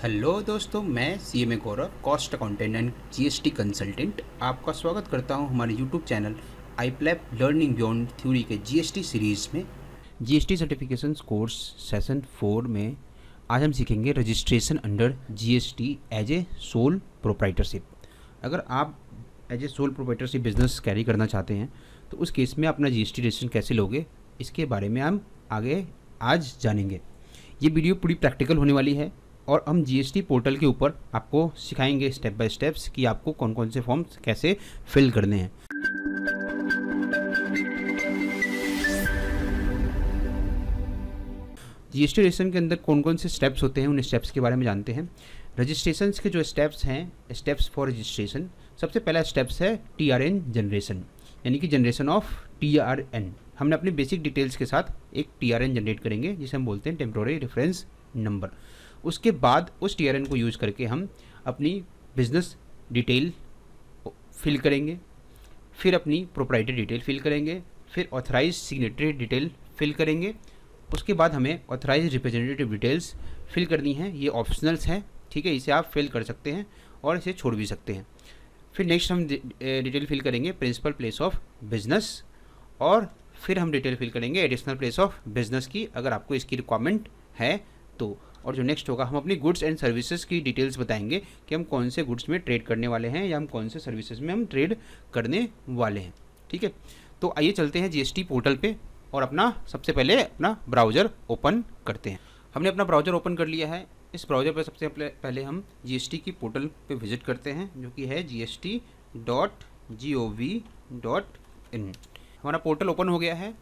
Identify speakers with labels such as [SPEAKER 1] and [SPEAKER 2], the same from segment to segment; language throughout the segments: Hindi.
[SPEAKER 1] हेलो दोस्तों, मैं CMA Gaurav, cost accountant and GST consultant. आपका स्वागत करता हूं हमारे YouTube channel iPlap learning beyond theory के जीएसटी सीरीज़ में। जीएसटी सर्टिफिकेशन कोर्स सेशन 4 में आज हम सीखेंगे registration under GST as a sole proprietorship. अगर आप as a sole proprietorship business carry करना चाहते हैं तो उस केस में अपना जीएसटी रजिस्ट्रेशन कैसे लोगे, इसके बारे में हम आगे आज जानेंगे। ये वीडियो पूरी प्रैक्टिकल होने वाली है और हम जीएसटी पोर्टल के ऊपर आपको सिखाएंगे स्टेप बाय स्टेप्स कि आपको कौन कौन से फॉर्म्स कैसे फिल करने हैं। जीएसटी रजिस्ट्रेशन के अंदर कौन कौन से स्टेप्स होते हैं, उन स्टेप्स के बारे में जानते हैं। रजिस्ट्रेशन के जो स्टेप्स हैं, स्टेप्स फॉर रजिस्ट्रेशन, सबसे पहला स्टेप्स है टीआरएन जनरेशन, यानी कि जनरेशन ऑफ टीआरएन। हमने अपनी बेसिक डिटेल्स के साथ एक टीआरएन जनरेट करेंगे जिसे हम बोलते हैं टेम्पोररी रेफरेंस नंबर। उसके बाद उस टीआरएन को यूज़ करके हम अपनी बिजनेस डिटेल फिल करेंगे, फिर अपनी प्रोप्राइटरी डिटेल फिल करेंगे, फिर ऑथराइज सिग्नेटरी डिटेल फिल करेंगे। उसके बाद हमें ऑथराइज रिप्रेजेंटेटिव डिटेल्स फिल करनी है। ये ऑप्शनल्स हैं, ठीक है, इसे आप फिल कर सकते हैं और इसे छोड़ भी सकते हैं। फिर नेक्स्ट हम डिटेल फिल करेंगे प्रिंसिपल प्लेस ऑफ बिजनेस, और फिर हम डिटेल फिल करेंगे एडिशनल प्लेस ऑफ बिजनेस की, अगर आपको इसकी रिक्वायरमेंट है तो। और जो नेक्स्ट होगा, हम अपनी गुड्स एंड सर्विसेज की डिटेल्स बताएंगे कि हम कौन से गुड्स में ट्रेड करने वाले हैं या हम कौन से सर्विसेज में हम ट्रेड करने वाले हैं, ठीक है। तो आइए चलते हैं जीएसटी पोर्टल पे और सबसे पहले अपना ब्राउज़र ओपन करते हैं। हमने अपना ब्राउज़र ओपन कर लिया है। इस ब्राउज़र पर सबसे पहले हम जीएसटी की पोर्टल पे विजिट करते हैं, जो कि है gst.gov.in। हमारा पोर्टल ओपन हो गया है।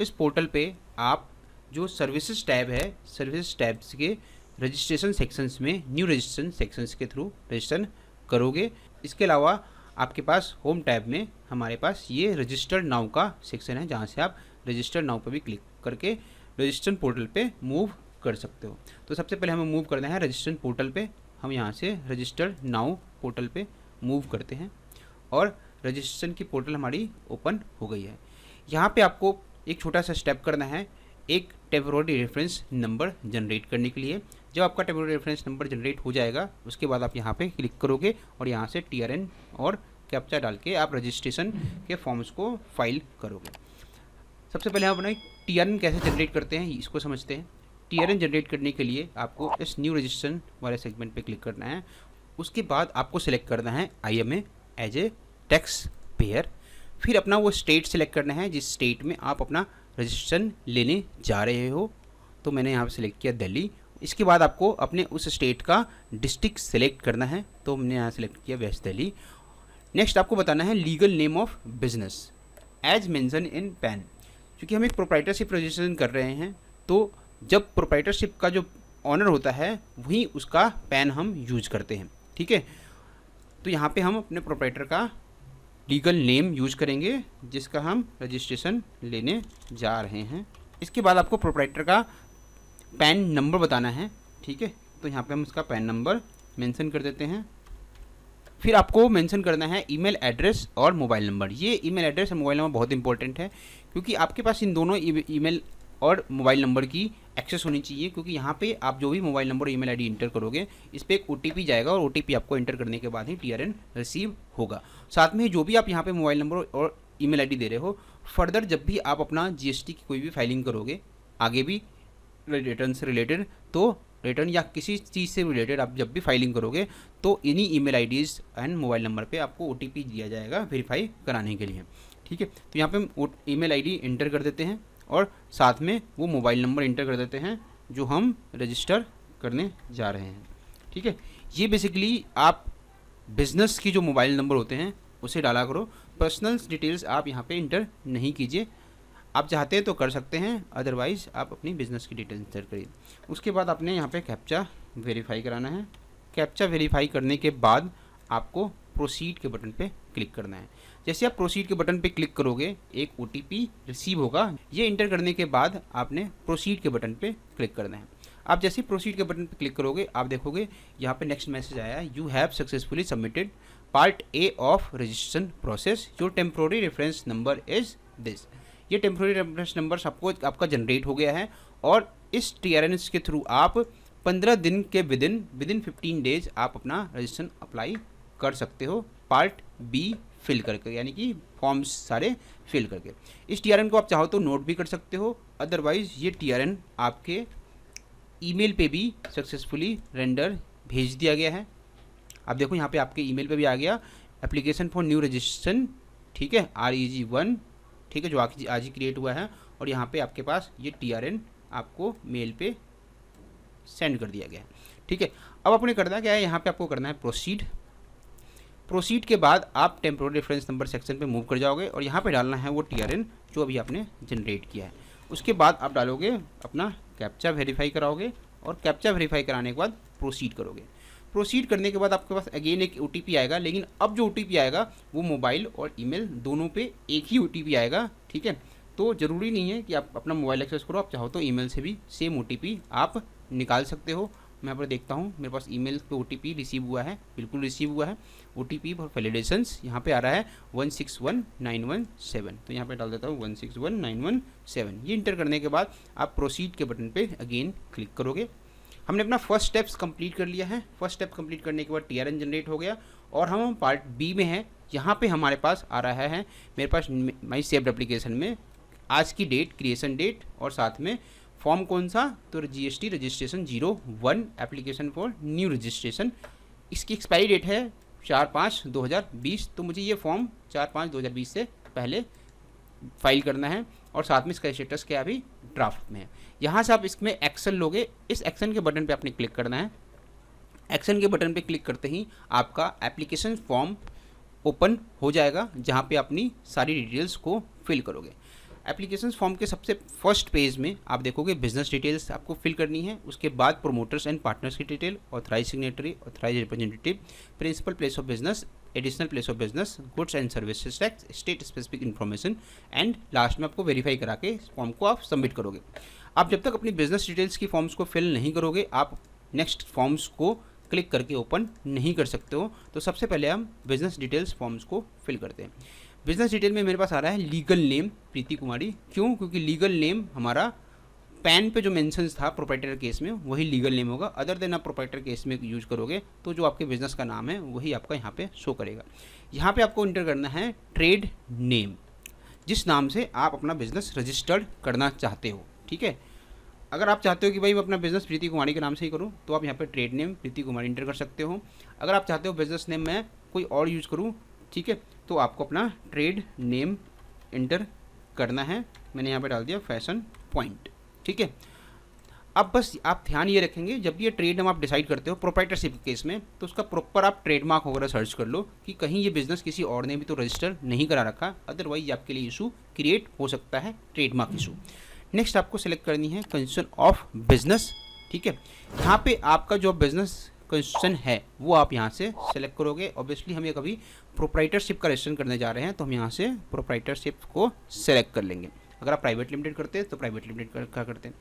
[SPEAKER 1] इस पोर्टल पे आप जो सर्विसेज टैब है, सर्विसेज टैब्स के रजिस्ट्रेशन सेक्शंस में न्यू रजिस्ट्रेशन सेक्शंस के थ्रू रजिस्ट्रेशन करोगे। इसके अलावा आपके पास होम टैब में हमारे पास ये रजिस्टर्ड नाउ का सेक्शन है, जहाँ से आप रजिस्टर्ड नाउ पर भी क्लिक करके रजिस्ट्रेशन पोर्टल पे मूव कर सकते हो। तो सबसे पहले हमें मूव करना है रजिस्ट्रेशन पोर्टल पे। हम यहाँ से रजिस्टर्ड नाउ पोर्टल पे मूव करते हैं और रजिस्ट्रेशन की पोर्टल हमारी ओपन हो गई है। यहाँ पे आपको एक छोटा सा स्टेप करना है, एक टेम्पोररी रेफरेंस नंबर जनरेट करने के लिए। जब आपका टेम्पोररी रेफरेंस नंबर जनरेट हो जाएगा, उसके बाद आप यहाँ पे क्लिक करोगे और यहाँ से टीआरएन और कैप्चा डाल के आप रजिस्ट्रेशन के फॉर्म्स को फाइल करोगे। सबसे पहले हम अपना टीआरएन कैसे जनरेट करते हैं इसको समझते हैं। टीआरएन जनरेट करने के लिए आपको इस न्यू रजिस्ट्रेशन वाले सेगमेंट पे क्लिक करना है। उसके बाद आपको सिलेक्ट करना है IMA as a tax payer. फिर अपना वो स्टेट सेलेक्ट करना है जिस स्टेट में आप अपना रजिस्ट्रेशन लेने जा रहे हो। तो मैंने यहाँ पे सिलेक्ट किया दिल्ली। इसके बाद आपको अपने उस स्टेट का डिस्ट्रिक्ट सेलेक्ट करना है, तो हमने यहाँ सेलेक्ट किया वेस्ट दिल्ली। नेक्स्ट आपको बताना है legal name of business as mention in PAN. क्योंकि हम एक प्रोप्राइटरशिप रजिस्ट्रेशन कर रहे हैं, तो जब प्रोप्राइटरशिप का जो ऑनर होता है वही उसका पैन हम यूज करते हैं, ठीक है। तो यहाँ पे हम अपने प्रोप्राइटर का लीगल नेम यूज करेंगे जिसका हम रजिस्ट्रेशन लेने जा रहे हैं। इसके बाद आपको प्रोप्राइटर का पैन नंबर बताना है, ठीक है। तो यहाँ पे हम उसका पैन नंबर मेंशन कर देते हैं। फिर आपको मेंशन करना है ईमेल एड्रेस और मोबाइल नंबर। ये ईमेल एड्रेस और मोबाइल नंबर बहुत इंपॉर्टेंट है, क्योंकि आपके पास इन दोनों ईमेल और मोबाइल नंबर की एक्सेस होनी चाहिए। क्योंकि यहाँ पे आप जो भी मोबाइल नंबर और ईमेल आईडी इंटर करोगे, इस पर एक OTP जाएगा और OTP आपको इंटर करने के बाद ही टीआरएन रिसीव होगा। साथ में जो भी आप यहाँ पे मोबाइल नंबर और ईमेल आईडी दे रहे हो, फर्दर जब भी आप अपना जीएसटी की कोई भी फाइलिंग करोगे, आगे भी रिटर्न से रिलेटेड, तो रिटर्न या किसी चीज़ से रिलेटेड आप जब भी फाइलिंग करोगे, तो इन्हीं email IDs and mobile number पे आपको OTP दिया जाएगा वेरीफाई कराने के लिए, ठीक है। तो यहाँ पे हम ईमेल आईडी इंटर कर देते हैं और साथ में वो मोबाइल नंबर इंटर कर देते हैं जो हम रजिस्टर करने जा रहे हैं, ठीक है। ये बेसिकली आप बिज़नेस की जो मोबाइल नंबर होते हैं उसे डाला करो। पर्सनल डिटेल्स आप यहाँ पे इंटर नहीं कीजिए। आप चाहते हैं तो कर सकते हैं, अदरवाइज़ आप अपनी बिज़नेस की डिटेल्स इंटर करिए। उसके बाद आपने यहाँ पे कैप्चा वेरीफाई कराना है। कैप्चा वेरीफाई करने के बाद आपको प्रोसीड के बटन पे क्लिक करना है। जैसे आप प्रोसीड के बटन पे क्लिक करोगे, एक OTP रिसीव होगा। ये इंटर करने के बाद आपने प्रोसीड के बटन पे क्लिक करना है। आप जैसे प्रोसीड के बटन पे क्लिक करोगे, आप देखोगे यहाँ पे नेक्स्ट मैसेज आया, you have successfully submitted part A of registration process, your temporary reference number is this. ये टेम्पोररी रेफरेंस नंबर आपका जनरेट हो गया है और इस टीआरएनएस के थ्रू आप 15 दिन के विदिन 15 डेज आप अपना रजिस्ट्रेशन अप्लाई कर सकते हो पार्ट बी फिल करके, यानी कि फॉर्म्स सारे फिल करके। इस टीआरएन को आप चाहो तो नोट भी कर सकते हो, अदरवाइज ये टीआरएन आपके ईमेल पे भी सक्सेसफुली रेंडर भेज दिया गया है। आप देखो यहाँ पे आपके ईमेल पे भी आ गया एप्लीकेशन फॉर न्यू रजिस्ट्रेशन, ठीक है, REG1, ठीक है, जो आज ही क्रिएट हुआ है, और यहाँ पे आपके पास ये टीआरएन आपको मेल पे सेंड कर दिया गया है, ठीक है। अब आपने करना क्या है, यहाँ पे आपको करना है प्रोसीड के बाद आप टेम्पोररी रेफरेंस नंबर सेक्शन पे मूव कर जाओगे और यहाँ पे डालना है वो टीआरएन जो अभी आपने जनरेट किया है। उसके बाद आप डालोगे अपना कैप्चा वेरीफाई कराओगे और कैप्चा वेरीफाई कराने के बाद प्रोसीड करोगे। प्रोसीड करने के बाद आपके पास अगेन एक OTP आएगा, लेकिन अब जो OTP आएगा वो मोबाइल और ईमेल दोनों पे एक ही OTP आएगा, ठीक है। तो ज़रूरी नहीं है कि आप अपना मोबाइल एक्सेस करो, आप चाहो तो ईमेल से भी सेम OTP आप निकाल सकते हो। मैं यहाँ पर देखता हूँ मेरे पास ईमेल पे OTP रिसीव हुआ है, बिल्कुल रिसीव हुआ है। OTP फॉर वैलिडेशंस यहाँ पे आ रहा है 161917, तो यहाँ पे डाल देता हूँ 161917। ये इंटर करने के बाद आप प्रोसीड के बटन पे अगेन क्लिक करोगे। हमने अपना फर्स्ट स्टेप्स कंप्लीट कर लिया है। फर्स्ट स्टेप कंप्लीट करने के बाद टीआरएन जनरेट हो गया और हम पार्ट बी में हैं। यहाँ पे हमारे पास आ रहा है मेरे पास माई सेव्ड एप्लीकेशन में आज की डेट, क्रिएशन डेट और साथ में फॉर्म कौन सा, तो GST registration 01 application for new registration. इसकी एक्सपायरी डेट है 4/5/2020, तो मुझे ये फॉर्म 4/5/2020 से पहले फाइल करना है और साथ में इसका स्टेटस क्या अभी ड्राफ्ट में है। यहाँ से आप इसमें एक्शन लोगे, इस एक्शन के बटन पे आपने क्लिक करना है। एक्शन के बटन पे क्लिक करते ही आपका एप्लीकेशन फॉर्म ओपन हो जाएगा जहाँ पे अपनी सारी डिटेल्स को फिल करोगे। एप्लीकेशन फॉर्म के सबसे फर्स्ट पेज में आप देखोगे बिजनेस डिटेल्स आपको फिल करनी है। उसके बाद प्रोमोटर्स एंड पार्टनर्स की detail, authorise signatory, authorise representative, principal place of business, additional place of business, goods and services tax, state specific information and last में आपको वेरीफाई करा के इस फॉर्म को आप सबमिट करोगे। आप जब तक अपनी बिजनेस डिटेल्स की फॉर्म्स को फिल नहीं करोगे आप नेक्स्ट फॉर्म्स को क्लिक करके ओपन नहीं कर सकते हो। तो सबसे पहले हम बिजनेस डिटेल्स फॉर्म्स को फिल करते हैं। बिजनेस डिटेल में मेरे पास आ रहा है लीगल नेम प्रीति कुमारी। क्यों? क्योंकि लीगल नेम हमारा पैन पे जो मेंशंस था प्रोप्राइटर केस में वही लीगल नेम होगा। अदर देन आप प्रोप्राइटर केस में यूज करोगे तो जो आपके बिजनेस का नाम है वही आपका यहाँ पे शो करेगा। यहाँ पे आपको इंटर करना है ट्रेड नेम, जिस नाम से आप अपना बिजनेस रजिस्टर्ड करना चाहते हो, ठीक है। अगर आप चाहते हो कि भाई मैं अपना बिजनेस प्रीति कुमारी के नाम से ही करूँ तो आप यहाँ पे ट्रेड नेम प्रीति कुमारी इंटर कर सकते हो। अगर आप चाहते हो बिजनेस नेम मैं कोई और यूज़ करूँ, ठीक है, तो आपको अपना ट्रेड नेम इंटर करना है। मैंने यहाँ पे डाल दिया फैशन पॉइंट, ठीक है। अब बस आप ध्यान ये रखेंगे जब भी ये ट्रेड नेम आप डिसाइड करते हो प्रोप्राइटरशिप केस में तो उसका प्रॉपर आप ट्रेडमार्क वगैरह सर्च कर लो कि कहीं ये बिजनेस किसी और ने भी तो रजिस्टर नहीं करा रखा, अदरवाइज आपके लिए इशू क्रिएट हो सकता है, ट्रेडमार्क इशू। नेक्स्ट आपको सिलेक्ट करनी है कंस्टिट्यूशन ऑफ बिजनेस, ठीक है। यहाँ पे आपका जो बिजनेस कंस्टिट्यूशन है वो आप यहाँ से सेलेक्ट करोगे। ऑब्वियसली हम ये कभी प्रोप्राइटरशिप का रजिस्ट्रेशन करने जा रहे हैं तो हम यहाँ से प्रोप्राइटरशिप को सेलेक्ट कर लेंगे। अगर आप प्राइवेट लिमिटेड करते हैं तो प्राइवेट लिमिटेड का करते हैं,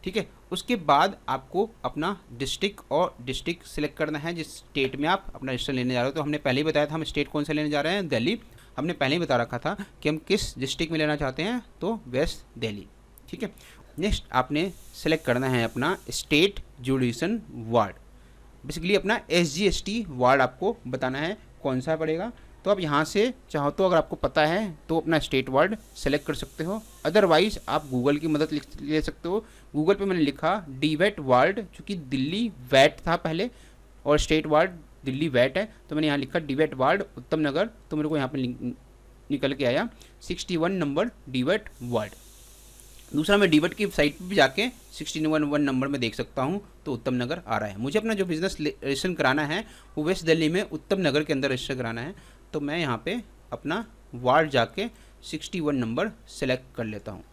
[SPEAKER 1] ठीक है। उसके बाद आपको अपना डिस्ट्रिक्ट सेलेक्ट करना है जिस स्टेट में आप अपना रजिस्ट्रेशन लेने जा रहे हो। तो हमने पहले ही बताया था हम स्टेट कौन सा लेने जा रहे हैं, दिल्ली। हमने पहले ही बता रखा था कि हम किस डिस्ट्रिक्ट में लेना चाहते हैं, तो वेस्ट दिल्ली, ठीक है। नेक्स्ट आपने सेलेक्ट करना है अपना स्टेट जुडिशन वार्ड, बेसिकली अपना SGST वार्ड आपको बताना है कौन सा पड़ेगा। तो आप यहाँ से चाहो तो अगर आपको पता है तो अपना स्टेट वार्ड सेलेक्ट कर सकते हो, अदरवाइज आप गूगल की मदद ले सकते हो। गूगल पे मैंने लिखा DVAT वार्ड, चूँकि दिल्ली वैट था पहले और स्टेट वार्ड दिल्ली वैट है, तो मैंने यहाँ लिखा DVAT वार्ड उत्तम नगर, तो मेरे को यहाँ पे निकल के आया 61 नंबर DVAT वार्ड। दूसरा मैं DVAT की साइट पर भी जाके 61 नंबर में देख सकता हूँ तो उत्तम नगर आ रहा है। मुझे अपना जो बिज़नेस रजिस्ट्रेशन कराना है वो वेस्ट दिल्ली में उत्तम नगर के अंदर रजिस्टर कराना है, तो मैं यहाँ पे अपना वार्ड जाके 61 नंबर सेलेक्ट कर लेता हूँ।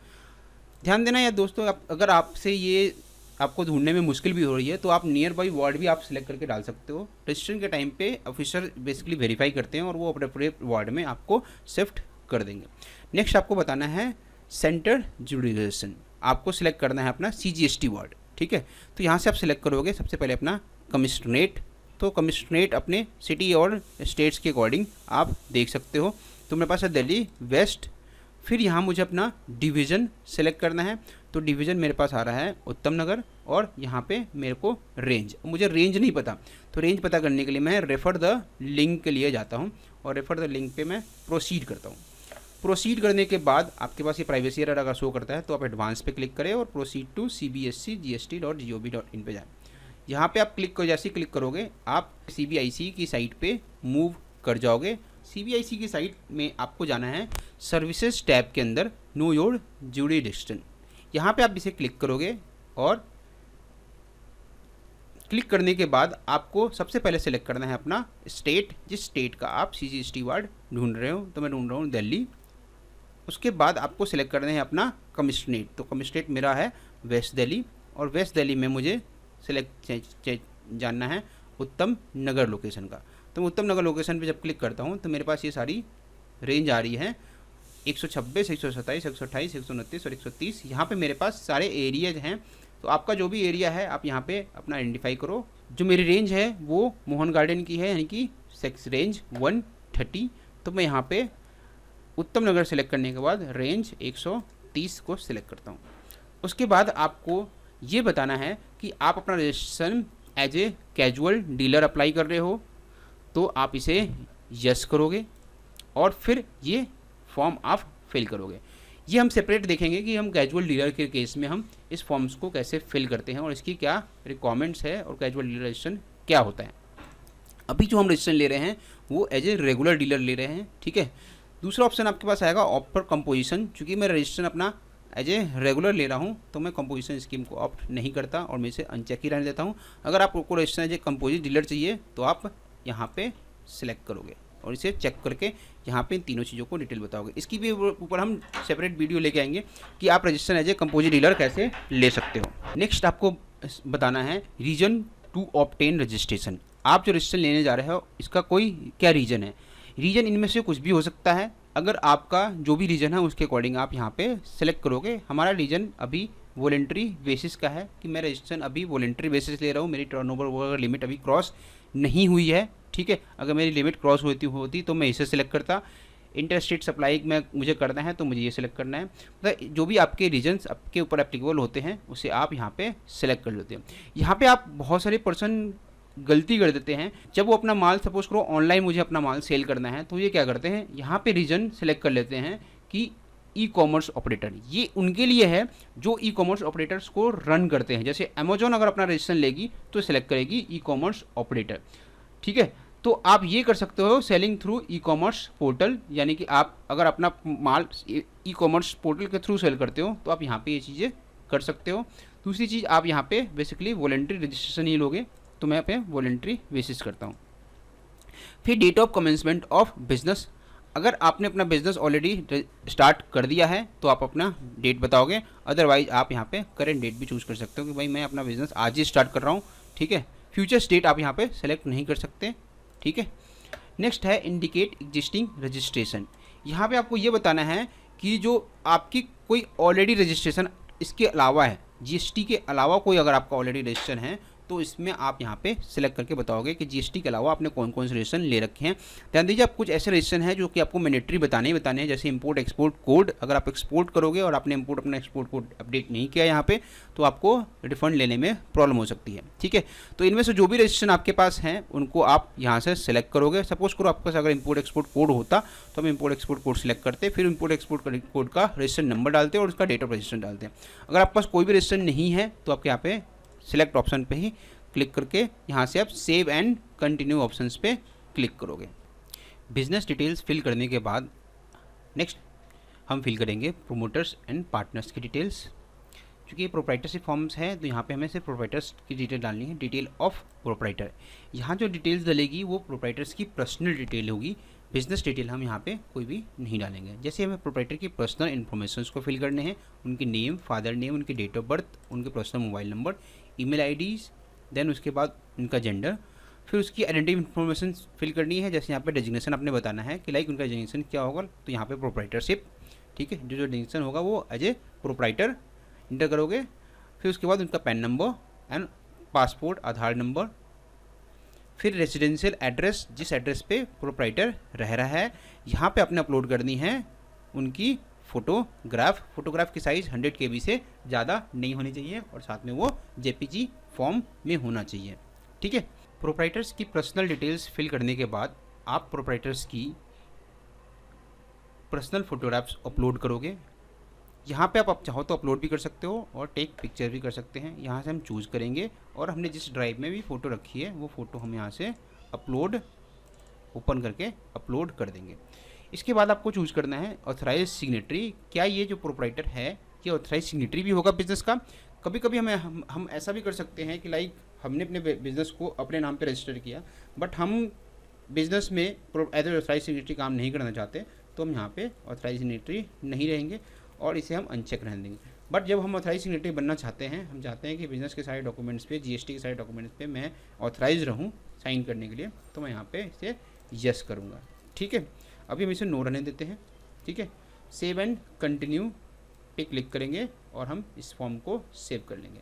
[SPEAKER 1] ध्यान देना यार दोस्तों, अगर आपसे ये आपको ढूंढने में मुश्किल भी हो रही है तो आप नियर बाई वार्ड भी आप सेलेक्ट करके डाल सकते हो। रजिस्ट्रेशन के टाइम पे ऑफिसर बेसिकली वेरीफाई करते हैं और वो अपने वार्ड में आपको शिफ्ट कर देंगे। नेक्स्ट आपको बताना है सेंटर जुडिशन, आपको सिलेक्ट करना है अपना CGST वार्ड, ठीक है। तो यहाँ से आप सिलेक्ट करोगे सबसे पहले अपना कमिश्नरेट, तो कमिश्नरेट अपने सिटी और स्टेट्स के अकॉर्डिंग आप देख सकते हो। तो मेरे पास है दिल्ली वेस्ट। फिर यहाँ मुझे अपना डिवीज़न सेलेक्ट करना है, तो डिवीज़न मेरे पास आ रहा है उत्तम नगर, और यहाँ पे मेरे को रेंज, मुझे रेंज नहीं पता, तो रेंज पता करने के लिए मैं रेफर द लिंक के लिए जाता हूँ और रेफर द लिंक पे मैं प्रोसीड करता हूँ। प्रोसीड करने के बाद आपके पास ये प्राइवेसी एरर अगर शो करता है तो आप एडवांस पे क्लिक करें और प्रोसीड टू cbsc.gst.gov.in पे जाएं। यहाँ पे आप जैसे ही क्लिक करोगे आप CBIC की साइट पे मूव कर जाओगे। CBIC की साइट में आपको जाना है सर्विसेज टैब के अंदर नो योर जुरिडिक्शन। यहाँ पे आप इसे क्लिक करोगे और क्लिक करने के बाद आपको सबसे पहले सेलेक्ट करना है अपना स्टेट, जिस स्टेट का आप CGST वार्ड ढूंढ रहे हो, तो मैं ढूंढ रहा हूँ दिल्ली। उसके बाद आपको सेलेक्ट करना है अपना कमिश्नरेट, तो कमिश्नरेट मेरा है वेस्ट दिल्ली, और वेस्ट दिल्ली में मुझे सेलेक्ट जानना है उत्तम नगर लोकेशन का। तो मैं उत्तम नगर लोकेशन पे जब क्लिक करता हूँ तो मेरे पास ये सारी रेंज आ रही है 126, 127, 128, 129 और 130। यहाँ पे मेरे पास सारे एरियाज हैं, तो आपका जो भी एरिया है आप यहाँ पे अपना आइडेंटिफाई करो। जो मेरी रेंज है वो मोहन गार्डन की है, यानी कि सेक्स रेंज 130, तो मैं यहाँ पे उत्तम नगर सेलेक्ट करने के बाद रेंज 130 को सिलेक्ट करता हूँ। उसके बाद आपको ये बताना है कि आप अपना registration as a casual dealer apply कर रहे हो, तो आप इसे यस करोगे और फिर ये फॉर्म आप फिल करोगे। ये हम सेपरेट देखेंगे कि हम कैजुअल डीलर के केस में हम इस फॉर्म्स को कैसे फिल करते हैं और इसकी क्या रिक्वायरमेंट्स है और कैजुअल डीलर रजिस्ट्रेशन क्या होता है। अभी जो हम रजिस्ट्रेशन ले रहे हैं वो एज ए रेगुलर डीलर ले रहे हैं, ठीक है। दूसरा ऑप्शन आपके पास आएगा ऑप्ट फॉर कंपोजिशन। चूँकि मैं रजिस्ट्रेशन अपना एज ए रेगुलर ले रहा हूँ तो मैं कंपोजिशन स्कीम को ऑप्ट नहीं करता और मैं इसे अनचेक ही रहने देता हूँ। अगर आपको registration as a composite dealer चाहिए तो आप यहाँ पे सिलेक्ट करोगे और इसे चेक करके यहाँ पे इन तीनों चीज़ों को डिटेल बताओगे। इसकी भी ऊपर हम सेपरेट वीडियो लेके आएंगे कि आप registration as a composite dealer कैसे ले सकते हो। नेक्स्ट आपको बताना है रीजन टू ऑब्टेन रजिस्ट्रेशन। आप जो रजिस्ट्रेशन लेने जा रहे हो इसका कोई क्या रीजन है। रीजन इनमें से कुछ भी हो सकता है। अगर आपका जो भी रीजन है उसके अकॉर्डिंग आप यहाँ पे सेलेक्ट करोगे। हमारा रीजन अभी वॉलेंट्री बेसिस का है कि मैं रजिस्ट्रेशन अभी वॉलेंट्री बेसिस ले रहा हूँ, मेरी टर्नओवर लिमिट अभी क्रॉस नहीं हुई है, ठीक है। अगर मेरी लिमिट क्रॉस होती तो मैं इसे सेलेक्ट करता। इंटरस्टेट सप्लाई में मुझे करना है तो मुझे ये सेलेक्ट करना है। मतलब जो भी आपके रीजन्स आपके ऊपर एप्लीकेबल होते हैं उसे आप यहाँ पे सेलेक्ट कर लेते हैं। यहाँ पे आप बहुत सारे पर्सन गलती कर देते हैं। जब वो अपना माल सपोज करो ऑनलाइन मुझे अपना माल सेल करना है तो ये क्या करते हैं, यहाँ पे रीजन सेलेक्ट कर लेते हैं कि ई कॉमर्स ऑपरेटर। ये उनके लिए है जो ई कॉमर्स ऑपरेटर्स को रन करते हैं। जैसे अमेजोन अगर अपना रजिस्ट्रेशन लेगी तो सेलेक्ट करेगी ई कॉमर्स ऑपरेटर, ठीक है। तो आप ये कर सकते हो selling through e commerce portal, यानी कि आप अगर अपना माल ई कॉमर्स पोर्टल के थ्रू सेल करते हो तो आप यहाँ पे ये चीज़ें कर सकते हो। दूसरी चीज़ आप यहाँ पे बेसिकली वॉलेंट्री रजिस्ट्रेशन ही लोगे, तो मैं पे वॉलेंट्री बेसिस करता हूँ। फिर date of commencement of business. अगर आपने अपना बिजनेस ऑलरेडी स्टार्ट कर दिया है तो आप अपना डेट बताओगे, अदरवाइज आप यहाँ पे करेंट डेट भी चूज़ कर सकते हो कि भाई मैं अपना बिजनेस आज ही स्टार्ट कर रहा हूँ, ठीक है। फ्यूचर स्टेट आप यहाँ पे सेलेक्ट नहीं कर सकते, ठीक है। नेक्स्ट है इंडिकेट एग्जिस्टिंग रजिस्ट्रेशन। यहाँ पे आपको ये बताना है कि जो आपकी कोई ऑलरेडी रजिस्ट्रेशन इसके अलावा है, GST के अलावा कोई अगर आपका ऑलरेडी रजिस्ट्रेशन है तो इसमें आप यहाँ पे सिलेक्ट करके बताओगे कि GST के अलावा आपने कौन कौन से रजिस्ट्रेशन ले रखे हैं। ध्यान दीजिए, आप कुछ ऐसे रजिस्ट्रेशन हैं जो कि आपको मैंडेटरी बताने हैं, जैसे इंपोर्ट एक्सपोर्ट कोड। अगर आप एक्सपोर्ट करोगे और आपने इंपोर्ट अपना एक्सपोर्ट कोड अपडेट नहीं किया यहाँ पे तो आपको रिफंड लेने में प्रॉब्लम हो सकती है, ठीक है। तो इनमें से जो भी रजिस्ट्रेशन आपके पास हैं उनको आप यहाँ से सेलेक्ट करोगे। सपोज करो आपके पास अगर इंपोर्ट एक्सपोर्ट कोड होता तो हम इंपोर्ट एक्सपोर्ट कोड सेलेक्ट करते, फिर इंपोर्ट एक्सपोर्ट कोड का रजिस्ट्रेशन नंबर डालते और उसका डेट ऑफ रजिस्ट्रेशन डालते हैं। अगर आपके पास कोई भी रजिस्ट्रेशन नहीं है तो आपके यहाँ पे सिलेक्ट ऑप्शन पे ही क्लिक करके यहाँ से आप सेव एंड कंटिन्यू ऑप्शंस पे क्लिक करोगे। बिजनेस डिटेल्स फिल करने के बाद नेक्स्ट हम फिल करेंगे प्रोमोटर्स एंड पार्टनर्स की डिटेल्स। क्योंकि ये प्रोप्राइटरशिप फॉर्म्स है तो यहाँ पे हमें सिर्फ प्रोप्राइटर्स की डिटेल डालनी है, डिटेल ऑफ प्रोप्राइटर। यहाँ जो डिटेल्स डलेगी वो प्रोप्राइटर्स की पर्सनल डिटेल होगी, बिजनेस डिटेल हम यहाँ पे कोई भी नहीं डालेंगे। जैसे हमें प्रोप्राइटर की पर्सनल इन्फॉर्मेशंस को फिल करने हैं, उनके नेम, फादर नेम, उनकी डेट ऑफ बर्थ, उनके personal mobile number, email IDs, then उसके बाद उनका जेंडर, फिर उसकी आइडेंटिटी इन्फॉर्मेशन फिल करनी है। जैसे यहाँ पे डेजिग्नेशन आपने बताना है कि लाइक उनका डेजिग्नेशन क्या होगा, तो यहाँ पे प्रोप्राइटरशिप, ठीक है। जो डेजिग्नेशन होगा वो एज ए प्रोप्राइटर इंटर करोगे। फिर उसके बाद उनका pan number and passport, Aadhaar number, फिर रेजिडेंशियल एड्रेस, जिस एड्रेस पे प्रोप्राइटर रह रहा है, यहाँ पे आपने अपलोड करनी है उनकी फोटोग्राफ की साइज़ 100 KB से ज़्यादा नहीं होनी चाहिए और साथ में वो JPG फॉर्म में होना चाहिए। ठीक है। प्रोप्राइटर्स की पर्सनल डिटेल्स फिल करने के बाद आप प्रोप्राइटर्स की पर्सनल फोटोग्राफ्स अपलोड करोगे। यहाँ पे आप चाहो तो अपलोड भी कर सकते हो और टेक पिक्चर भी कर सकते हैं। यहाँ से हम चूज़ करेंगे और हमने जिस ड्राइव में भी फ़ोटो रखी है वो फ़ोटो हम यहाँ से ओपन करके अपलोड कर देंगे। इसके बाद आपको चूज़ करना है ऑथराइज सिग्नेटरी। क्या ये जो प्रोप्राइटर है ये ऑथराइज सिग्नेटरी भी होगा बिज़नेस का? कभी कभी हम ऐसा भी कर सकते हैं कि लाइक हमने अपने बिज़नेस को अपने नाम पे रजिस्टर किया बट हम बिज़नेस में एज ए ऑथराइज सिग्नेटरी काम नहीं करना चाहते, तो हम यहाँ पे ऑथराइज सिग्नेटरी नहीं रहेंगे और इसे हम अनचेक रहने देंगे। बट जब हम ऑथराइज सिग्नेटरी बनना चाहते हैं, हम चाहते हैं कि बिज़नेस के सारे डॉक्यूमेंट्स पे, GST के सारे डॉक्यूमेंट्स पे मैं ऑथराइज रहूँ साइन करने के लिए, तो मैं यहाँ पे इसे यस करूँगा। ठीक है। अभी हम इसे नो रहने देते हैं। ठीक है। सेव एंड कंटिन्यू पे क्लिक करेंगे और हम इस फॉर्म को सेव कर लेंगे।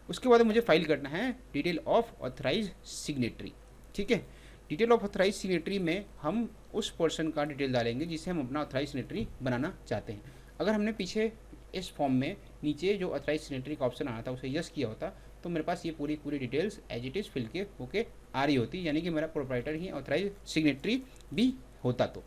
[SPEAKER 1] उसके बाद मुझे फाइल करना है डिटेल ऑफ ऑथराइज सिग्नेटरी। ठीक है। डिटेल ऑफ ऑथराइज सिग्नेटरी में हम उस पर्सन का डिटेल डालेंगे जिसे हम अपना ऑथराइज सिग्नेटरी बनाना चाहते हैं। अगर हमने पीछे इस फॉर्म में नीचे जो ऑथराइज सिग्नेटरी का ऑप्शन आया था उसे यस किया होता तो मेरे पास ये पूरी details as it is fill के होके आ रही होती, यानी कि मेरा प्रोप्राइटर ही ऑथराइज सिग्नेटरी भी होता। तो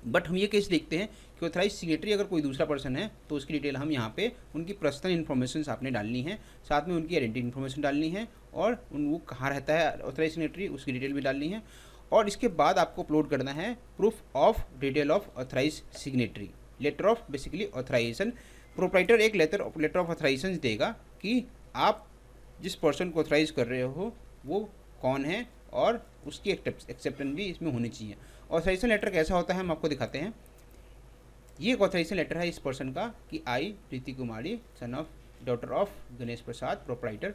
[SPEAKER 1] बट हम ये केस देखते हैं कि ऑथराइज सिग्नेटरी अगर कोई दूसरा पर्सन है तो उसकी डिटेल हम यहाँ पे उनकी पर्सनल इन्फॉर्मेशन आपने डालनी है, साथ में उनकी आइडेंटिटी इन्फॉर्मेशन डालनी है और वो कहाँ रहता है ऑथराइज सिग्नेटरी उसकी डिटेल भी डालनी है। और इसके बाद आपको अपलोड करना है proof of detail of authorise signatory, letter of basically authorisation. Proprietor एक लेटर ऑफ ऑथराइजेशन देगा कि आप जिस पर्सन को ऑथराइज कर रहे हो वो कौन है और उसकी एक्सेप्टेंस भी इसमें होनी चाहिए। ऑथराइजेशन लेटर कैसा होता है हम आपको दिखाते हैं। ये एक ऑथराइजेशन लेटर है इस पर्सन का कि I Preeti Kumari son of daughter of Ganesh Prasad proprietor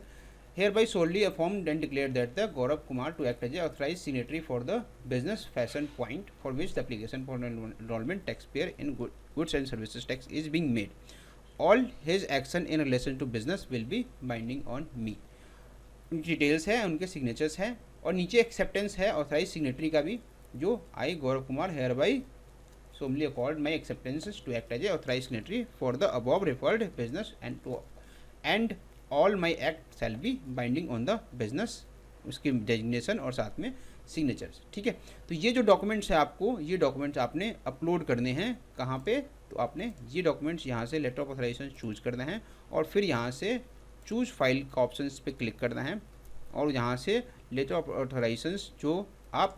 [SPEAKER 1] hereby solely affirmed and declared that the Gaurav Kumar to act as a authorized signatory for the business fashion point for which the application for enrollment taxpayer in goods and services tax is being made. All his action in relation to business will be binding on me. उनकी डिटेल्स है, उनके सिग्नेचर्स हैं और नीचे एक्सेप्टेंस है ऑथराइज सिग्नेटरी का भी, जो आई Gaurav Kumar hereby solemnly accord my acceptances to act as a authorized signatory for the above referred business and all my act shall be binding on the business, उसकी डेजिग्नेशन और साथ में सिग्नेचर्स। ठीक है। तो ये जो डॉक्यूमेंट्स है आपको, ये डॉक्यूमेंट्स आपने अपलोड करने हैं कहाँ पे, तो आपने ये डॉक्यूमेंट्स यहाँ से लेटर ऑफ ऑथराइजेशन चूज करना है और फिर यहाँ से चूज फाइल का ऑप्शन पे क्लिक करना है और यहाँ से लेटर ऑफ ऑथराइजेशन जो आप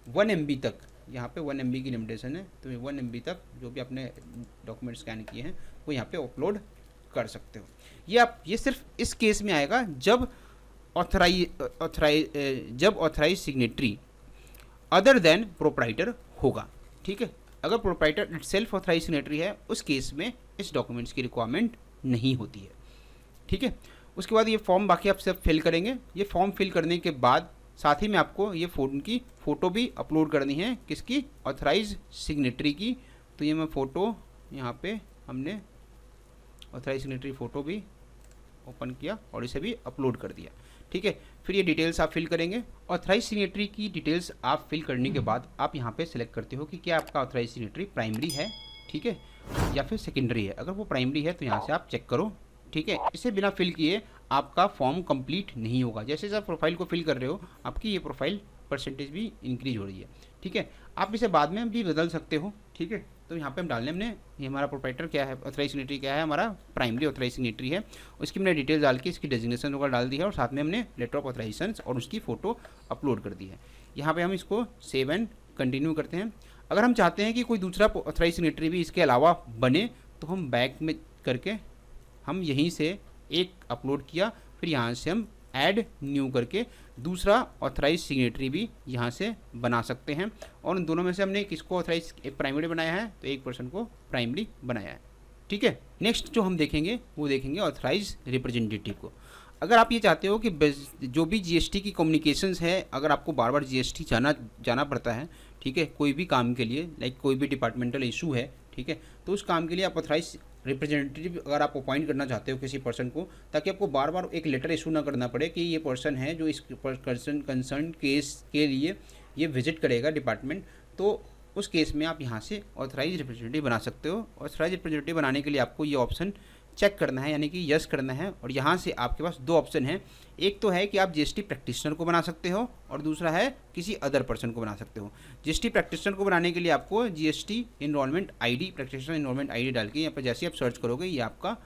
[SPEAKER 1] 1 MB तक, यहाँ पे 1 MB की लिमिटेशन है, तो 1 MB तक जो भी आपने डॉक्यूमेंट स्कैन किए हैं वो यहाँ पे अपलोड कर सकते हो। ये सिर्फ इस केस में आएगा जब authorise signatory other than proprietor होगा। ठीक है। अगर प्रोप्राइटर सेल्फ ऑथराइज सिग्नेटरी है उस केस में इस डॉक्यूमेंट्स की रिक्वायरमेंट नहीं होती है। ठीक है। उसके बाद ये फॉर्म बाकी आप सब फिल करेंगे। ये फॉर्म फिल करने के बाद साथ ही में आपको ये उनकी फ़ोटो भी अपलोड करनी है, किसकी, ऑथराइज सिग्नेटरी की। तो ये मैं फ़ोटो यहाँ पे हमने ऑथराइज सिग्नेटरी फ़ोटो भी ओपन किया और इसे भी अपलोड कर दिया। ठीक है। फिर ये डिटेल्स आप फिल करेंगे। ऑथराइज सिग्नेटरी की डिटेल्स आप फिल करने के बाद आप यहाँ पे सिलेक्ट करते हो कि क्या आपका ऑथराइज सिग्नेटरी प्राइमरी है, ठीक है, या फिर सेकेंडरी है। अगर वो प्राइमरी है तो यहाँ से आप चेक करो। ठीक है। इसे बिना फिल किए आपका फॉर्म कंप्लीट नहीं होगा। जैसे जैसे आप प्रोफाइल को फिल कर रहे हो आपकी ये प्रोफाइल परसेंटेज भी इंक्रीज हो रही है। ठीक है। आप इसे बाद में भी बदल सकते हो। ठीक है। तो यहाँ पे हम डालने हमने ये हमारा प्रोप्राइटर क्या है, ऑथराइज सिग्नेटरी क्या है, हमारा प्राइमरी ऑथराइज सिग्नेटरी है। उसकी हमने डिटेल्स डाल के इसकी डेजिग्नेशन वगैरह डाल दी है और साथ में हमने लेटर ऑफ ऑथराइजेशन और उसकी फ़ोटो अपलोड कर दी है। यहाँ पे हम इसको सेव एंड कंटिन्यू करते हैं। अगर हम चाहते हैं कि कोई दूसरा ऑथराइज सिग्नेटरी भी इसके अलावा बने तो हम बैक में करके हम यहीं से एक अपलोड किया, फिर यहाँ से हम ऐड न्यू करके दूसरा ऑथराइज सिग्नेटरी भी यहाँ से बना सकते हैं। और उन दोनों में से हमने किसको ऑथराइज प्राइमरी बनाया है, तो एक पर्सन को प्राइमरी बनाया है। ठीक है। नेक्स्ट जो हम देखेंगे वो देखेंगे ऑथराइज रिप्रेजेंटेटिव को। अगर आप ये चाहते हो कि जो भी GST की कम्युनिकेशंस है, अगर आपको बार बार GST जाना पड़ता है, ठीक है, कोई भी काम के लिए, लाइक कोई भी डिपार्टमेंटल इशू है, ठीक है, तो उस काम के लिए आप ऑथराइज रिप्रेजेंटेटिव अगर आप अपॉइंट करना चाहते हो किसी पर्सन को, ताकि आपको बार बार एक लेटर इशू ना करना पड़े कि ये पर्सन है जो इस कंसर्न केस के लिए ये विजिट करेगा डिपार्टमेंट, तो उस केस में आप यहाँ से ऑथराइज रिप्रेजेंटेटिव बना सकते हो। ऑथराइज रिप्रेजेंटेटिव बनाने के लिए आपको ये ऑप्शन चेक करना है, यानी कि यस करना है, और यहाँ से आपके पास दो ऑप्शन हैं। एक तो है कि आप जीएसटी प्रैक्टिशनर को बना सकते हो और दूसरा है किसी अदर पर्सन को बना सकते हो। जीएसटी प्रैक्टिशनर को बनाने के लिए आपको GST enrolment ID, practitioner enrolment ID डाल के यहाँ पर जैसे आप सर्च करोगे ये आपका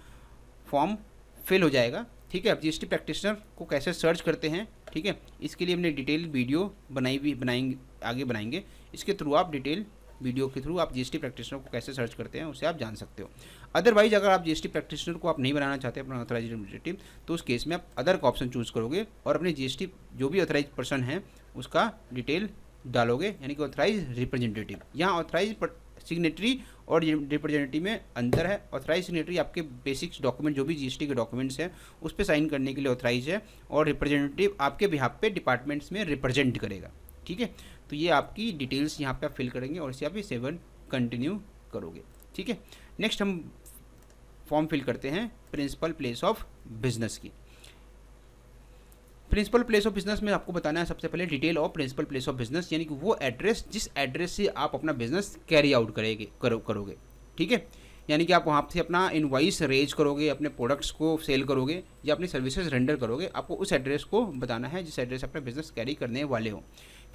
[SPEAKER 1] फॉर्म फिल हो जाएगा। ठीक है, अब जीएसटी प्रैक्टिशनर को कैसे सर्च करते हैं, ठीक है, इसके लिए हमने डिटेल वीडियो बनाएंगे। इसके थ्रू आप डिटेल वीडियो के थ्रू आप जीएसटी प्रैक्टिशनर को कैसे सर्च करते हैं उसे आप जान सकते हो। अदरवाइज अगर आप जीएसटी प्रैक्टिशनर को आप नहीं बनाना चाहते अपना ऑथराइज रिप्रेजेंटेटिव, तो उस केस में आप अदर का ऑप्शन चूज करोगे और अपने जीएसटी जो भी ऑथराइज पर्सन है उसका डिटेल डालोगे, यानी कि ऑथराइज रिप्रेजेंटेटिव। यहाँ ऑथराइज सिग्नेटरी और रिप्रेजेंटेटिव में अंतर है। ऑथराइज सिग्नेटरी आपके बेसिक्स डॉक्यूमेंट जो भी जीएसटी के डॉक्यूमेंट्स हैं उस पर साइन करने के लिए ऑथराइज है, और रिप्रेजेंटेटिव आपके बिहाफ पे डिपार्टमेंट्स में रिप्रेजेंट करेगा। ठीक है, तो ये आपकी डिटेल्स यहाँ पे आप फिल करेंगे और इसे आप 7 कंटिन्यू करोगे। ठीक है, नेक्स्ट हम फॉर्म फिल करते हैं प्रिंसिपल प्लेस ऑफ बिजनेस की। प्रिंसिपल प्लेस ऑफ बिजनेस में आपको बताना है सबसे पहले detail of principal place of business, यानी कि वो एड्रेस जिस एड्रेस से आप अपना बिजनेस कैरी आउट करोगे। ठीक है, यानी कि आप वहाँ से अपना इनवॉइस रेज करोगे, अपने प्रोडक्ट्स को सेल करोगे या अपनी सर्विसेज रेंडर करोगे, आपको उस एड्रेस को बताना है जिस एड्रेस अपना बिजनेस कैरी करने वाले हो।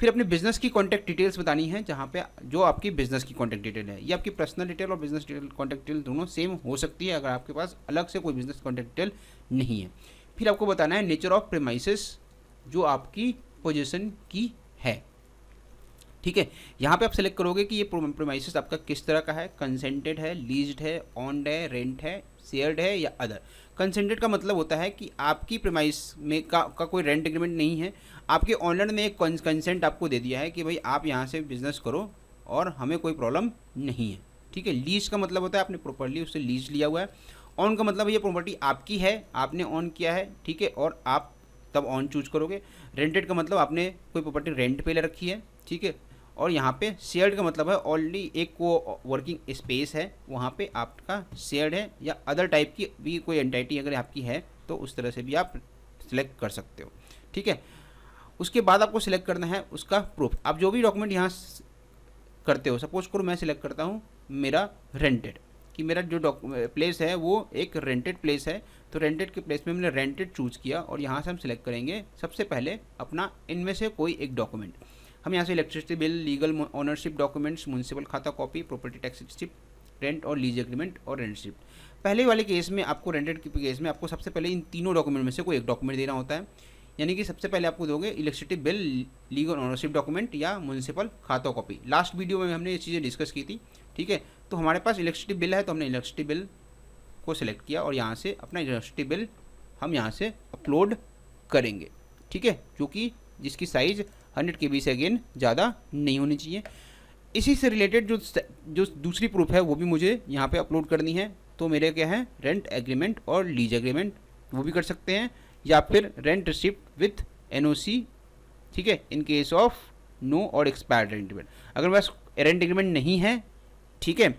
[SPEAKER 1] फिर अपने बिजनेस की कॉन्टैक्ट डिटेल्स बतानी है, जहाँ पे जो आपकी बिजनेस की कॉन्टैक्ट डिटेल है, ये आपकी पर्सनल डिटेल और बिजनेस डिटेल कॉन्टैक्ट डिटेल दोनों सेम हो सकती है अगर आपके पास अलग से कोई बिजनेस कॉन्टैक्ट डिटेल नहीं है। फिर आपको बताना है नेचर ऑफ प्रीमाइसेस जो आपकी पोजीशन की है। ठीक है, यहाँ पे आप सेलेक्ट करोगे कि ये प्रीमाइसेस आपका किस तरह का है, कंसेंटेड है, लीज्ड है, ऑन्ड है, रेंट है, शेयर्ड है या अदर। कंसेंटेड का मतलब होता है कि आपकी प्रीमाइस में का कोई रेंट एग्रीमेंट नहीं है, आपके ऑनर ने एक कंसेंट आपको दे दिया है कि भाई आप यहाँ से बिजनेस करो और हमें कोई प्रॉब्लम नहीं है। ठीक है, लीज का मतलब होता है आपने प्रॉपर्ली उससे लीज लिया हुआ है। ऑन का मतलब ये प्रॉपर्टी आपकी है, आपने ऑन किया है, ठीक है, और आप तब ऑन चूज करोगे। रेंटेड का मतलब आपने कोई प्रॉपर्टी रेंट पे ले रखी है, ठीक है, और यहाँ पे शेयर्ड का मतलब है ऑलरेडी एक को वर्किंग स्पेस है वहाँ पे आपका शेयर्ड है, या अदर टाइप की भी कोई एंटिटी अगर आपकी है तो उस तरह से भी आप सिलेक्ट कर सकते हो। ठीक है, उसके बाद आपको सिलेक्ट करना है उसका प्रूफ। आप जो भी डॉक्यूमेंट यहाँ करते हो, सपोज करो मैं सिलेक्ट करता हूँ मेरा रेंटेड, कि मेरा जो प्लेस है वो एक रेंटेड प्लेस है, तो रेंटेड के प्लेस में मैंने रेंटेड चूज़ किया और यहाँ से हम सिलेक्ट करेंगे सबसे पहले अपना इनमें से कोई एक डॉक्यूमेंट। हम यहाँ से electricity bill, legal ownership documents, municipal khata copy, property tax receipt, rent और लीज एग्रीमेंट और रेंट रिसिप्ट। पहले वाले केस में आपको रेंटेड के केस में आपको सबसे पहले इन तीनों डॉक्यूमेंट में से कोई एक डॉक्यूमेंट देना होता है, यानी कि सबसे पहले आपको दोगे electricity bill, legal ownership document या municipal khata copy. Last video में हमने ये चीज़ें डिस्कस की थी। ठीक है, तो हमारे पास इलेक्ट्रिसिटी बिल है तो हमने इलेक्ट्रिसिटी बिल को सिलेक्ट किया और यहाँ से अपना इलेक्ट्रिसिटी बिल हम यहाँ से अपलोड करेंगे। ठीक है, जो कि जिसकी साइज़ 100 KB से अगेन ज़्यादा नहीं होनी चाहिए। इसी से रिलेटेड जो दूसरी प्रूफ है वो भी मुझे यहाँ पे अपलोड करनी है, तो मेरे क्या है रेंट एग्रीमेंट और लीज एग्रीमेंट, वो भी कर सकते हैं, या फिर रेंट रिसिप्ट विथ NOC। ठीक है, इन केस ऑफ नो और एक्सपायर्ड रेंट एग्रीमेंट। अगर मेरे पास रेंट एग्रीमेंट नहीं है, ठीक है,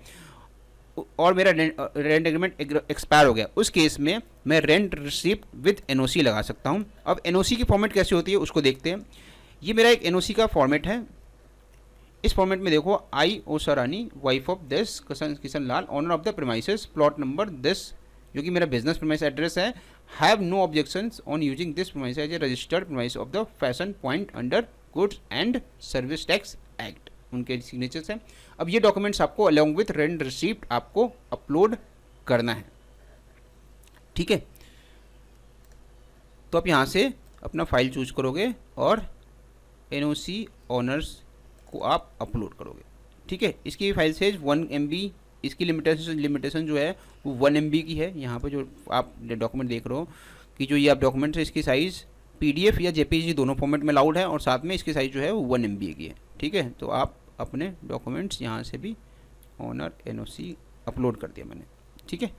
[SPEAKER 1] और मेरा रेंट एग्रीमेंट एक्सपायर हो गया, उस केस में मैं रेंट रिसिप्ट विथ NOC लगा सकता हूँ। अब NOC की फॉर्मेट कैसे होती है उसको देखते हैं। ये मेरा एक NOC का फॉर्मेट है। इस फॉर्मेट में देखो, I Osha Rani, wife of this Kishan Lal, owner of the premises, plot number this, जो कि मेरा बिजनेस प्रीमाइस एड्रेस है, have no objections on using this premise as a registered premise of the fashion point under goods and service tax act, उनके सिग्नेचर्स हैं। अब ये डॉक्यूमेंट्स आपको अलॉन्ग विथ रेंट रिसिप्ट आपको अपलोड करना है। ठीक है, तो आप यहाँ से अपना फाइल चूज करोगे और NOC ऑनर्स को आप अपलोड करोगे। ठीक है, इसकी फाइल साइज 1 MB, इसकी लिमिटेशन जो है वो 1 MB की है। यहाँ पे जो आप डॉक्यूमेंट देख रहे हो कि जो ये आप डॉक्यूमेंट्स है इसकी साइज़ PDF या JPG दोनों फॉर्मेट में अलाउड है, और साथ में इसकी साइज़ जो है वो 1 MB की है। ठीक है, तो आप अपने डॉक्यूमेंट्स यहाँ से भी ऑनर NOC अपलोड कर दिया मैंने। ठीक है,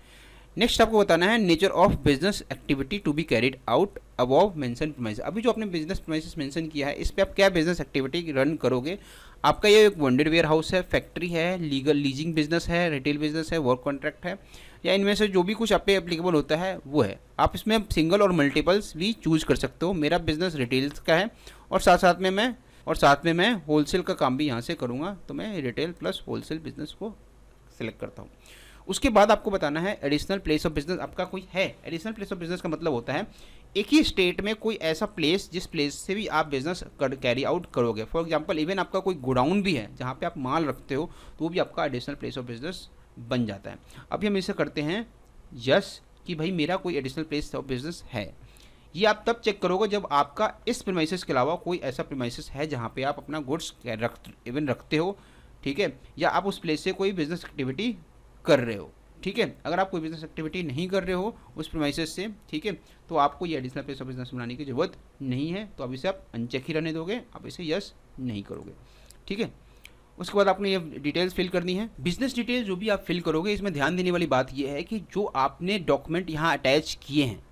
[SPEAKER 1] नेक्स्ट आपको बताना है nature of business activity to be carried out above mention premises. अभी जो आपने बिजनेस प्रीमाइसेस मेंशन किया है, इस पे आप क्या बिजनेस एक्टिविटी रन करोगे। आपका ये एक बॉन्डेड वेयर हाउस है, फैक्ट्री है, लीगल लीजिंग बिजनेस है, रिटेल बिजनेस है, वर्क कॉन्ट्रैक्ट है, या इनमें से जो भी कुछ आप पे एप्लीकेबल होता है वो है। आप इसमें सिंगल और मल्टीपल्स भी चूज कर सकते हो। मेरा बिजनेस रिटेल्स का है और साथ साथ में मैं और साथ में मैं होलसेल का काम भी यहाँ से करूँगा, तो मैं रिटेल प्लस होलसेल बिजनेस को सिलेक्ट करता हूँ। उसके बाद आपको बताना है एडिशनल प्लेस ऑफ बिजनेस आपका कोई है। एडिशनल प्लेस ऑफ बिजनेस का मतलब होता है एक ही स्टेट में कोई ऐसा प्लेस जिस प्लेस से भी आप बिजनेस कैरी आउट करोगे। फॉर एग्जांपल इवन आपका कोई गोडाउन भी है जहाँ पे आप माल रखते हो, तो वो भी आपका एडिशनल प्लेस ऑफ बिजनेस बन जाता है। अभी हम इसे करते हैं यस कि भाई मेरा कोई एडिशनल प्लेस ऑफ बिजनेस है। ये आप तब चेक करोगे जब आपका इस प्रीमाइसेस के अलावा कोई ऐसा प्रीमाइसेस है जहाँ पे आप अपना गुड्स रखते हो, ठीक है, या आप उस प्लेस से कोई बिजनेस एक्टिविटी कर रहे हो, ठीक है। अगर आप कोई बिजनेस एक्टिविटी नहीं कर रहे हो उस प्रीमाइसेस से, ठीक है, तो आपको ये एडिशनल प्लेस ऑफ बिजनेस बनाने की ज़रूरत नहीं है। तो अब इसे आप अनचेक ही रहने दोगे, आप इसे यस नहीं करोगे, ठीक है। उसके बाद आपने ये डिटेल्स फिल करनी है। बिजनेस डिटेल जो भी आप फिल करोगे, इसमें ध्यान देने वाली बात यह है कि जो आपने डॉक्यूमेंट यहाँ अटैच किए हैं,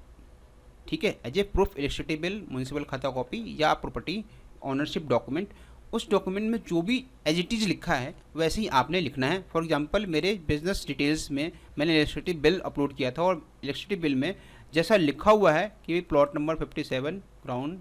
[SPEAKER 1] ठीक है, as a proof illustrative bill, municipal खाता कॉपी या प्रॉपर्टी ऑनरशिप डॉक्यूमेंट, उस डॉक्यूमेंट में जो भी एज इट इज़ लिखा है वैसे ही आपने लिखना है। फॉर एग्जांपल मेरे बिजनेस डिटेल्स में मैंने इलस्ट्रेटिव बिल अपलोड किया था और इलस्ट्रेटिव बिल में जैसा लिखा हुआ है कि plot number 57 ground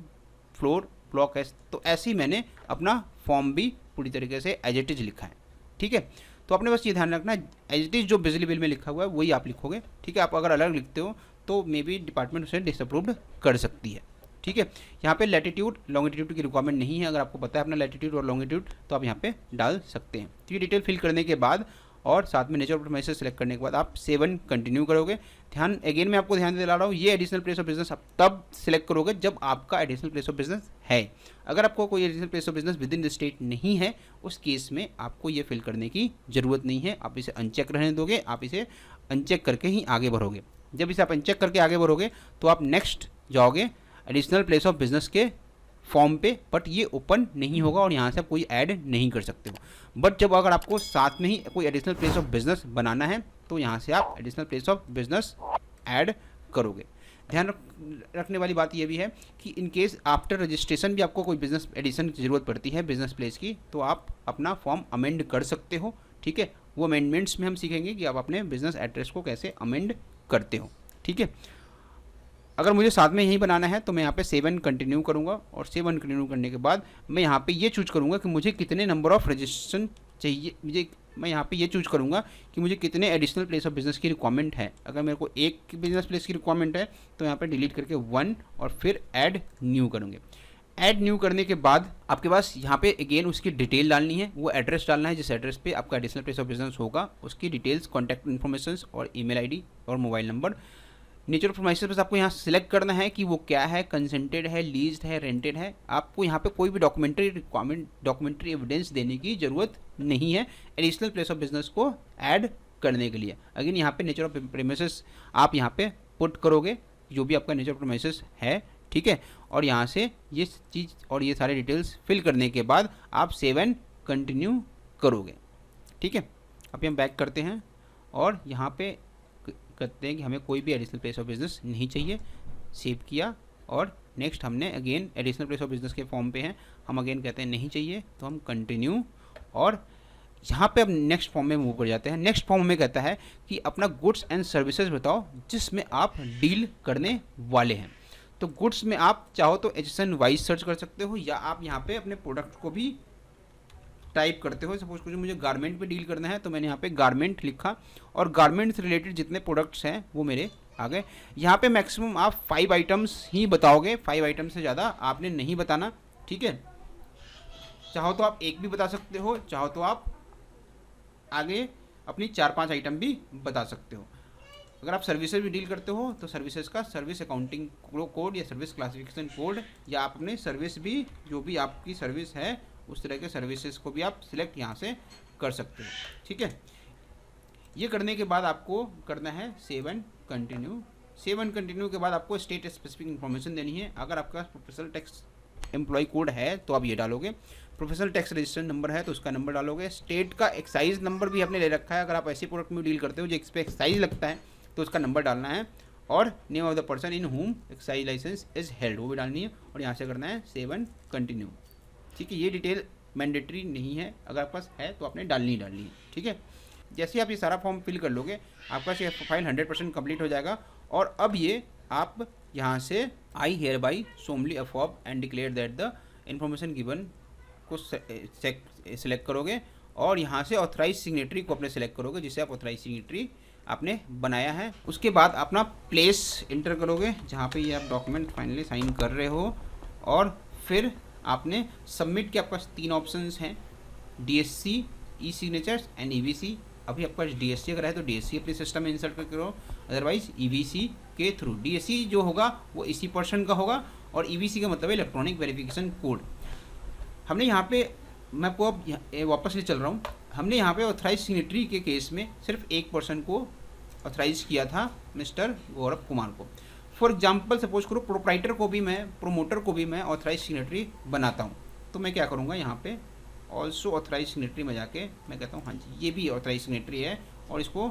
[SPEAKER 1] floor block S, तो ऐसे ही मैंने अपना फॉर्म भी पूरी तरीके से एज इट इज़ लिखा है, ठीक है। तो आपने बस ये ध्यान रखना एज इट इज़ जो बिजली बिल में लिखा हुआ है वही आप लिखोगे, ठीक है। आप अगर अलग लिखते हो तो मे बी डिपार्टमेंट उसे डिसअप्रूव्ड कर सकती है, ठीक है। यहाँ पे लैटिट्यूड लॉन्गिट्यूड की रिक्वायरमेंट नहीं है। अगर आपको पता है अपना लैटिट्यूड और लॉन्गिट्यूड तो आप यहाँ पे डाल सकते हैं। तो ये डिटेल फिल करने के बाद और साथ में नेचर ऑफ प्रीमाइसेस सेलेक्ट करने के बाद आप 7 कंटिन्यू करोगे। ध्यान अगेन मैं आपको ध्यान दिला रहा हूँ, ये एडिशनल प्लेस ऑफ बिजनेस आप तब सिलेक्ट करोगे जब आपका एडिशनल प्लेस ऑफ बिजनेस है। अगर आपको कोई additional place of business with in the state नहीं है, उस केस में आपको ये फिल करने की ज़रूरत नहीं है। आप इसे अनचेक रहने दोगे, आप इसे अनचेक करके ही आगे बढ़ोगे। जब इसे आप अनचेक करके आगे बढ़ोगे तो आप नेक्स्ट जाओगे एडिशनल प्लेस ऑफ बिजनेस के फॉर्म पे, बट ये ओपन नहीं होगा और यहाँ से आप कोई ऐड नहीं कर सकते हो। बट जब अगर आपको साथ में ही कोई एडिशनल प्लेस ऑफ बिजनेस बनाना है तो यहाँ से आप additional place of business add करोगे। ध्यान रखने वाली बात ये भी है कि इन केस आफ्टर रजिस्ट्रेशन भी आपको कोई बिजनेस एडिशन की ज़रूरत पड़ती है बिजनेस प्लेस की, तो आप अपना फॉर्म अमेंड कर सकते हो, ठीक है। वो अमेंडमेंट्स में हम सीखेंगे कि आप अपने बिजनेस एड्रेस को कैसे अमेंड करते हो, ठीक है। अगर मुझे साथ में यही बनाना है तो मैं यहाँ पे 7 कंटिन्यू करूँगा और 7 कंटिन्यू करने के बाद मैं यहाँ पे ये चूज करूँगा कि मुझे कितने नंबर ऑफ रजिस्ट्रेशन चाहिए। मैं यहाँ पे ये चूज करूँगा कि मुझे कितने एडिशनल प्लेस ऑफ बिजनेस की रिक्वायरमेंट है। अगर मेरे को एक बिजनेस प्लेस की रिक्वायरमेंट है तो यहाँ पे डिलीट करके 1 और फिर ऐड न्यू करूँगे। ऐड न्यू करने के बाद आपके पास यहाँ पे अगेन उसकी डिटेल डालनी है, वो एड्रेस डालना है जिस एड्रेस पे आपका एडिशनल प्लेस ऑफ बिजनेस होगा, उसकी डिटेल्स, कॉन्टैक्ट इन्फॉर्मेशन और ईमेल आईडी और mobile number. Nature of premises बस आपको यहाँ सिलेक्ट करना है कि वो क्या है, कंसेंटेड है, लीज्ड है, रेंटेड है। आपको यहाँ पे कोई भी डॉक्यूमेंट्री एविडेंस देने की ज़रूरत नहीं है एडिशनल प्लेस ऑफ बिजनेस को ऐड करने के लिए। अगेन यहाँ पे नेचर ऑफ प्रीमाइसेस आप यहाँ पे पुट करोगे जो भी आपका नेचर ऑफ प्रीमाइसेस है, ठीक है। और यहाँ से ये चीज़ और ये सारे डिटेल्स फिल करने के बाद आप 7 कंटिन्यू करोगे, ठीक है। अभी हम बैक करते हैं और यहाँ पे करते हैं कि हमें कोई भी एडिशनल प्लेस ऑफ बिजनेस नहीं चाहिए। सेव किया और नेक्स्ट हमने again additional place of business के फॉर्म पे हैं, हम अगेन कहते हैं नहीं चाहिए, तो हम कंटिन्यू और यहाँ पे अब नेक्स्ट फॉर्म में मूव कर जाते हैं। नेक्स्ट फॉर्म में कहता है कि अपना गुड्स एंड सर्विसेज बताओ जिसमें आप डील करने वाले हैं। तो गुड्स में आप चाहो तो एचएसएन वाइज सर्च कर सकते हो या आप यहाँ पे अपने प्रोडक्ट को भी टाइप करते हो। सपोज कुछ मुझे गारमेंट पे डील करना है तो मैंने यहाँ पे गारमेंट लिखा और गारमेंट से रिलेटेड जितने प्रोडक्ट्स हैं वो मेरे आ गए। यहाँ पे मैक्सिमम आप 5 आइटम्स ही बताओगे, 5 आइटम से ज़्यादा आपने नहीं बताना, ठीक है। चाहो तो आप एक भी बता सकते हो, चाहो तो आप आगे अपनी 4-5 आइटम भी बता सकते हो। अगर आप सर्विसेज भी डील करते हो तो सर्विसेज का सर्विस अकाउंटिंग कोड या सर्विस क्लासिफिकेशन कोड या आप अपने सर्विस भी जो भी आपकी सर्विस है उस तरह के सर्विसेज को भी आप सिलेक्ट यहाँ से कर सकते हो, ठीक है। ये करने के बाद आपको करना है 7 कंटिन्यू। 7 कंटिन्यू के बाद आपको स्टेट स्पेसिफिक इन्फॉर्मेशन देनी है। अगर आपका प्रोफेशनल टैक्स एम्प्लॉय कोड है तो आप ये डालोगे, प्रोफेशनल टैक्स रजिस्ट्रेशन नंबर है तो उसका नंबर डालोगे। स्टेट का एक्साइज नंबर भी आपने ले रखा है, अगर आप ऐसे प्रोडक्ट में डील करते हो जो इस पर एक्साइज लगता है तो उसका नंबर डालना है। और name of the person in हुम एक्साइज लाइसेंस इज हेल्ड वो भी डालनी है और यहाँ से करना है 7 कंटिन्यू, ठीक है। ये डिटेल मैंडेटरी नहीं है, अगर आपके पास है तो आपने डालनी है, ठीक है। जैसे आप ये सारा फॉर्म फिल कर लोगे आपका ये फाइल 100% कंप्लीट हो जाएगा। और अब ये आप यहाँ से I hereby solemnly affirm and declare that the information given को सेलेक्ट करोगे और यहाँ से ऑथराइज सिग्नेटरी को अपने सेलेक्ट करोगे, जिसे आप ऑथराइज सिग्नेटरी आपने बनाया है। उसके बाद अपना प्लेस इंटर करोगे जहाँ पे ये आप डॉक्यूमेंट फाइनली साइन कर रहे हो, और फिर आपने सबमिट के आपके पास 3 ऑप्शंस हैं, DSC, E signatures and EVC। अभी आपके पास DSC अगर है तो DSC अपने सिस्टम में इंसर्ट करके करो, अदरवाइज EVC के थ्रू। DSC जो होगा वो इसी पर्सन का होगा और EVC का मतलब है इलेक्ट्रॉनिक वेरिफिकेशन कोड। हमने यहाँ पे, मैं आपको अब वापस ले चल रहा हूँ, हमने यहाँ पे ऑथराइज सिग्नेटरी के केस में सिर्फ एक पर्सन को ऑथराइज किया था, मिस्टर गौरव कुमार को। फॉर एग्जांपल सपोज करो प्रोप्राइटर को भी मैं, प्रोमोटर को भी मैं ऑथराइज सिग्नेटरी बनाता हूँ, तो मैं क्या करूँगा यहाँ पे ऑल्सो ऑथराइज सिग्नेटरी में जाके मैं कहता हूँ हाँ जी ये भी ऑथराइज सिग्नेटरी है, और इसको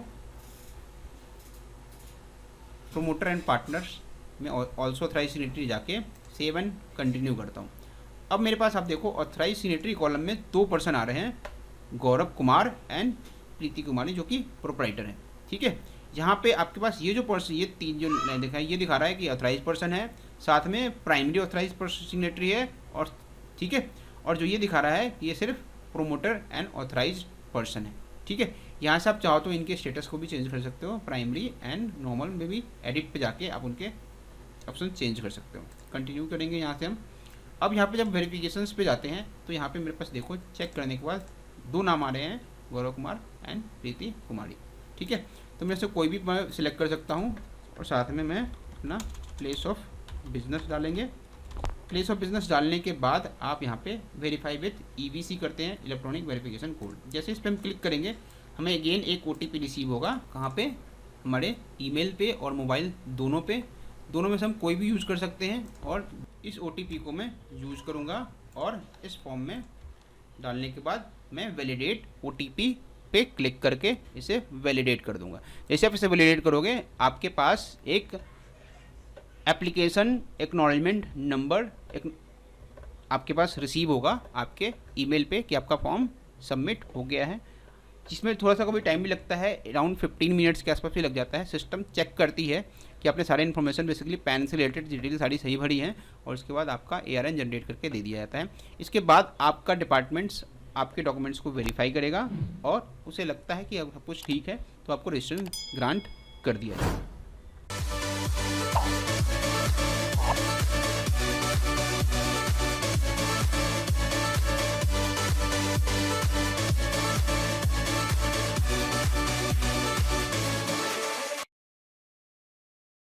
[SPEAKER 1] प्रोमोटर एंड पार्टनर्स में ऑल्सो ऑथराइज सिग्नेटरी जाके सेव एंड कंटिन्यू करता हूँ। अब मेरे पास आप देखो ऑथराइज सिग्नेटरी कॉलम में 2 पर्सन आ रहे हैं, गौरव कुमार एंड प्रीति कुमारी, जो कि प्रोप्राइटर है। ठीक है, यहाँ पे आपके पास ये जो पर्सन, ये 3 जो लाइन दिखा है, ये दिखा रहा है कि ऑथराइज पर्सन है, साथ में प्राइमरी ऑथराइज पर्सन सिग्नेटरी है, और ठीक है, और जो ये दिखा रहा है ये सिर्फ प्रोमोटर एंड ऑथराइज पर्सन है। ठीक है, यहाँ से आप चाहो तो इनके स्टेटस को भी चेंज कर सकते हो, प्राइमरी एंड नॉर्मल में भी एडिट पे जाके आप उनके ऑप्शन चेंज कर सकते हो। कंटिन्यू करेंगे यहाँ से हम। अब यहाँ पे जब वेरिफिकेशंस पे जाते हैं तो यहाँ पे मेरे पास देखो चेक करने के बाद 2 नाम आ रहे हैं, गौरव कुमार एंड प्रीति कुमारी। ठीक है, तो मैं से कोई भी मैं सिलेक्ट कर सकता हूँ, और साथ में मैं अपना प्लेस ऑफ बिजनेस डालेंगे। प्लेस ऑफ बिजनेस डालने के बाद आप यहाँ पे वेरीफाई विथ EVC करते हैं, इलेक्ट्रॉनिक वेरिफिकेशन कोड। जैसे इस पर हम क्लिक करेंगे हमें अगेन एक OTP रिसीव होगा, कहाँ पे, हमारे ईमेल पे और मोबाइल दोनों पे, दोनों में से हम कोई भी यूज़ कर सकते हैं। और इस OTP को मैं यूज़ करूँगा और इस फॉर्म में डालने के बाद मैं वैलिडेट OTP पे क्लिक करके इसे वैलिडेट कर दूंगा। जैसे आप इसे वैलिडेट करोगे आपके पास एक एप्लीकेशन एक्नॉलेजमेंट नंबर आपके पास रिसीव होगा आपके ईमेल पे कि आपका फॉर्म सबमिट हो गया है, जिसमें थोड़ा सा कभी टाइम भी लगता है, अराउंड 15 मिनट्स के आसपास भी लग जाता है। सिस्टम चेक करती है कि आपने सारे इन्फॉर्मेशन बेसिकली पैन से रिलेटेड डिटेल सारी सही भरी हैं, और उसके बाद आपका ARN जनरेट करके दे दिया जाता है। इसके बाद आपका डिपार्टमेंट्स आपके डॉक्यूमेंट्स को वेरीफाई करेगा और उसे लगता है कि अब सब कुछ ठीक है तो आपको रजिस्ट्रेशन ग्रांट कर दिया जाएगा।